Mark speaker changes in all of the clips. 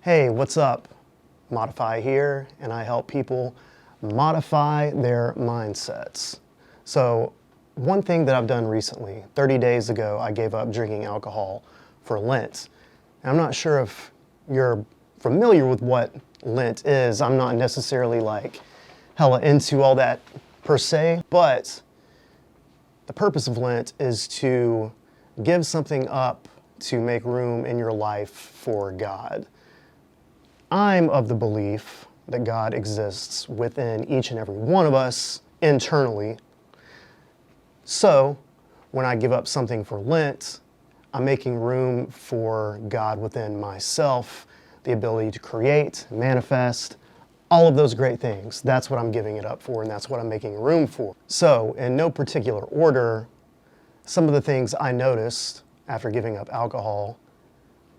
Speaker 1: Hey, what's up? Modifi here, and I help people modify their mindsets. So one thing that I've done recently, 30 days ago, I gave up drinking alcohol for Lent. And I'm not sure if you're familiar with what Lent is. I'm not necessarily like hella into all that per se, but the purpose of Lent is to give something up to make room in your life for God. I'm of the belief that God exists within each and every one of us internally. So when I give up something for Lent, I'm making room for God within myself, the ability to create, manifest, all of those great things. That's what I'm giving it up for, and that's what I'm making room for. So in no particular order, some of the things I noticed after giving up alcohol,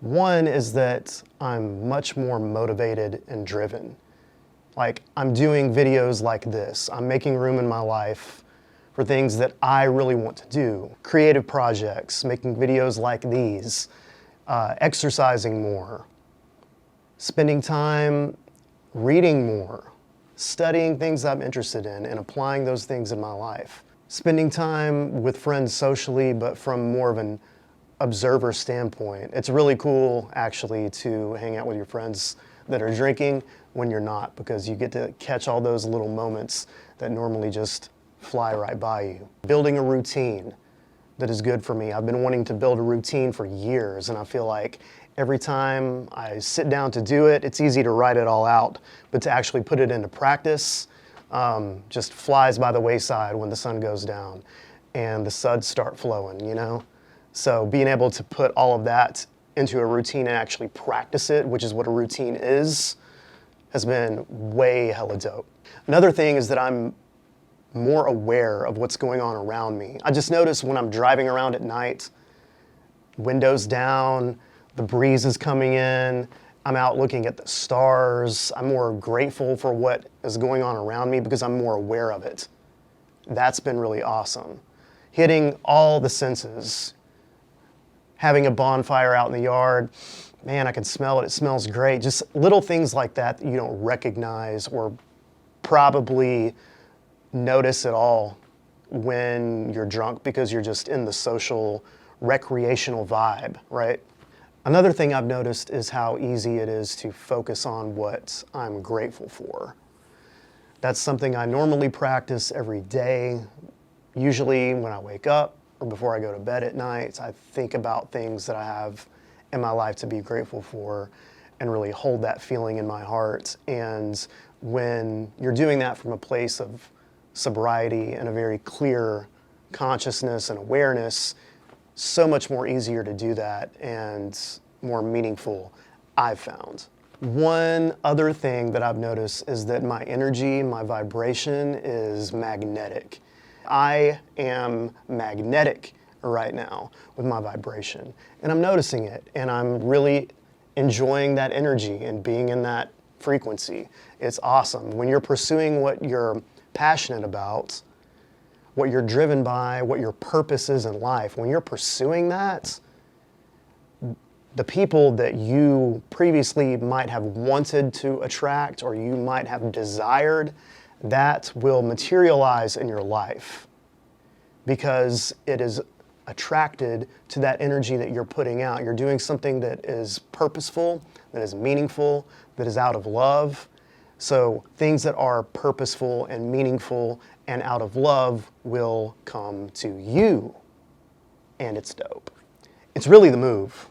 Speaker 1: one is that I'm much more motivated and driven. Like, I'm doing videos like this. I'm making room in my life for things that I really want to do. Creative projects, making videos like these, exercising more, spending time reading more, studying things I'm interested in and applying those things in my life. Spending time with friends socially, but from more of an observer standpoint. It's really cool actually to hang out with your friends that are drinking when you're not, because you get to catch all those little moments that normally just fly right by you. Building a routine that is good for me. I've been wanting to build a routine for years, and I feel like every time I sit down to do it, it's easy to write it all out, but to actually put it into practice just flies by the wayside when the sun goes down and the suds start flowing, you know? So being able to put all of that into a routine and actually practice it, which is what a routine is, has been way hella dope. Another thing is that I'm more aware of what's going on around me. I just notice when I'm driving around at night, windows down, the breeze is coming in, I'm out looking at the stars, I'm more grateful for what is going on around me because I'm more aware of it. That's been really awesome. Hitting all the senses. Having a bonfire out in the yard, man, I can smell it, it smells great. Just little things like that that you don't recognize or probably notice at all when you're drunk because you're just in the social, recreational vibe, right? Another thing I've noticed is how easy it is to focus on what I'm grateful for. That's something I normally practice every day, usually when I wake up or before I go to bed at night. I think about things that I have in my life to be grateful for and really hold that feeling in my heart. And when you're doing that from a place of sobriety and a very clear consciousness and awareness, so much more easier to do that and more meaningful, I've found. One other thing that I've noticed is that my energy, my vibration is magnetic. I am magnetic right now with my vibration, and I'm noticing it, and I'm really enjoying that energy and being in that frequency. It's awesome. When you're pursuing what you're passionate about, what you're driven by, what your purpose is in life, when you're pursuing that, the people that you previously might have wanted to attract or you might have desired, that will materialize in your life because it is attracted to that energy that you're putting out. You're doing something that is purposeful, that is meaningful, that is out of love. So things that are purposeful and meaningful and out of love will come to you, and it's dope. It's really the move.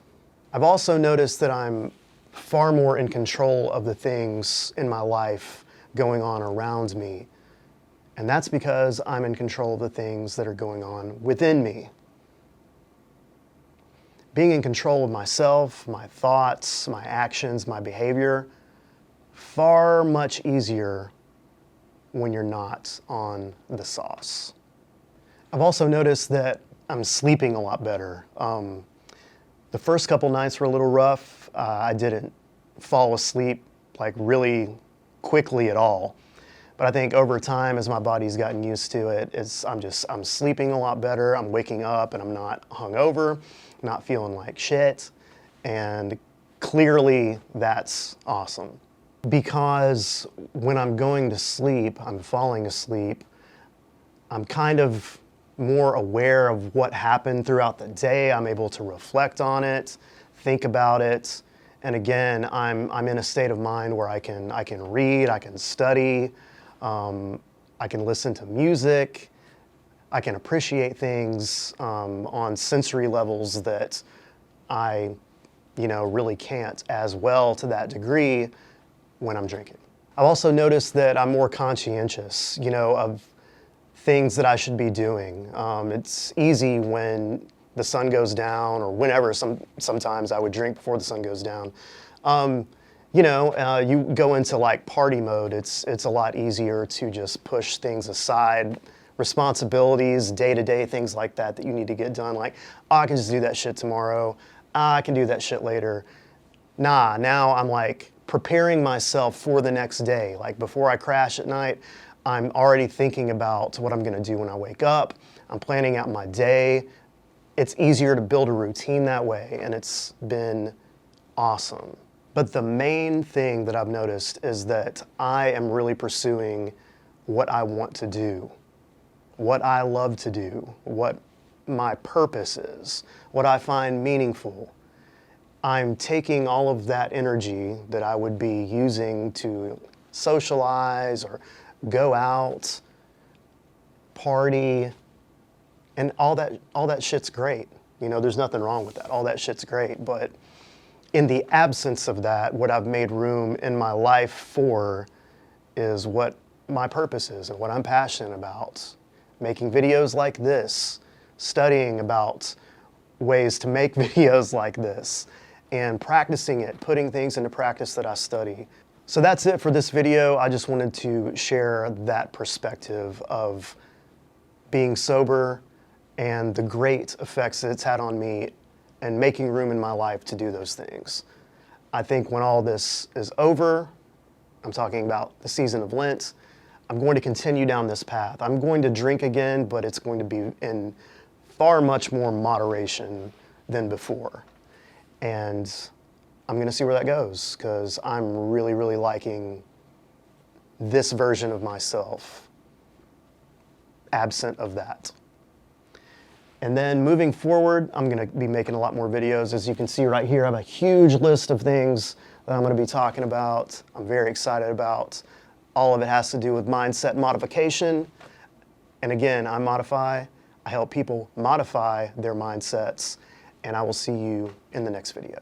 Speaker 1: I've also noticed that I'm far more in control of the things in my life going on around me. And that's because I'm in control of the things that are going on within me. Being in control of myself, my thoughts, my actions, my behavior, far much easier when you're not on the sauce. I've also noticed that I'm sleeping a lot better. The first couple nights were a little rough. I didn't fall asleep like really quickly at all. But I think over time, as my body's gotten used to it, I'm sleeping a lot better. I'm waking up and I'm not hungover, not feeling like shit. And clearly that's awesome. Because when I'm going to sleep, I'm falling asleep, I'm kind of more aware of what happened throughout the day. I'm able to reflect on it, think about it. And again, I'm in a state of mind where I can read, I can study, I can listen to music, I can appreciate things on sensory levels that I, really can't as well to that degree when I'm drinking. I've also noticed that I'm more conscientious, of things that I should be doing. It's easy when the sun goes down, or whenever. Sometimes I would drink before the sun goes down. You go into like party mode. It's a lot easier to just push things aside, responsibilities, day-to-day things like that you need to get done. Like, oh, I can just do that shit tomorrow. I can do that shit later. Nah, now I'm like preparing myself for the next day. Like before I crash at night, I'm already thinking about what I'm gonna do when I wake up. I'm planning out my day. It's easier to build a routine that way, and it's been awesome. But the main thing that I've noticed is that I am really pursuing what I want to do, what I love to do, what my purpose is, what I find meaningful. I'm taking all of that energy that I would be using to socialize or go out, party, and all that shit's great. There's nothing wrong with that. All that shit's great. But in the absence of that, what I've made room in my life for is what my purpose is and what I'm passionate about. Making videos like this, studying about ways to make videos like this, and practicing it, putting things into practice that I study. So that's it for this video. I just wanted to share that perspective of being sober and the great effects that it's had on me and making room in my life to do those things. I think when all this is over, I'm talking about the season of Lent, I'm going to continue down this path. I'm going to drink again, but it's going to be in far much more moderation than before. And I'm going to see where that goes, because I'm really, really liking this version of myself, absent of that. And then moving forward, I'm going to be making a lot more videos. As you can see right here, I have a huge list of things that I'm going to be talking about. I'm very excited about. All of it has to do with mindset modification. And again, I modify. I help people modify their mindsets. And I will see you in the next video.